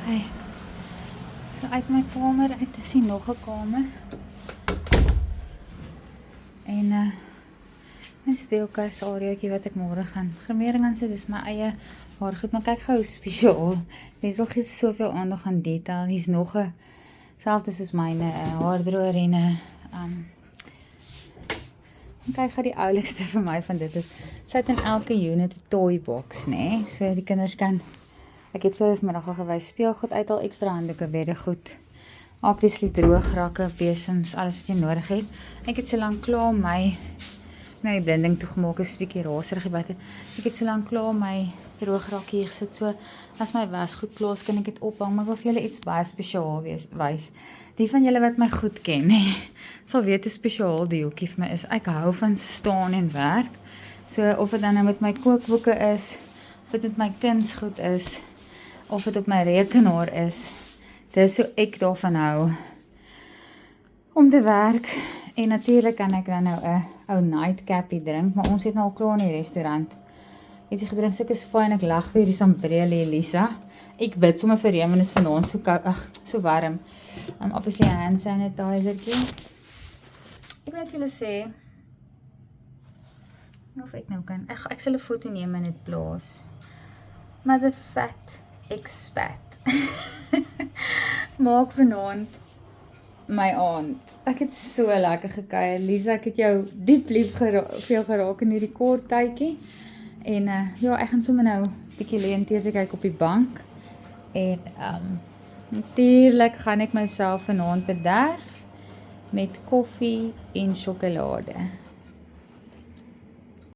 Okay. So uit my kamer uit is hier nog 'n kamer. En my speelkas areaatjie wat ek môre gaan grimering aan sit, dis my eie haargoed, maar kyk gou hoe spesiaal. Liesel gee soveel aandag aan detail. Hier's nog 'n selfde soos myne haardroër en kyk gou die oulikste vir my van dit is, sy het in elke unit 'n toy box, nê? So die kinders kan, ek het so vanmiddag al gewys, speelgoed uithaal, ekstra handdoeke, beddegoed, obviously droograkke, besems, alles wat jy nodig het. Ek het so lank klaar my blinding toegemaak, is 'n bietjie raserige buite. Ek het so lank klaar my droograkkie hier gesit, so as my wasgoed klaar is, kan ek dit ophang, maar ek wil vir julle iets baie spesiaal wys. Die van julle wat my goed ken, sal weet hoe spesiaal die hoekie vir my is. Ek hou van staan en werk, so of dit dan nou met my kookboeke is, of dit met my kindsgoed is, of dit op my rekenaar is, dis hoe ek daarvan hou om te werk. En natuurlik kan ek dan nou 'n ou nightcapie drink, maar ons het nou al klaar in die restaurant ietsie gedrink, so ek is fyn, ek lag weer die Sambrele Elisa. Ek bid sommer vir reën, want dit is vanaand so warm. Obviously 'n hand sanitizertjie. Ek wil net vir julle sê, of ek nou kan, ek sal 'n foto neem en dit plaas. Maar the fat expat maak vanaand my aand. Ek het so lekker gekuier. Lisa, ek het jou diep lief veel geraak in hierdie kort tydjie. En ja, ek gaan sommer nou 'n bietjie lê en TV kyk op die bank. En natuurlik gaan ek myself vanaand bederf met koffie en sjokolade.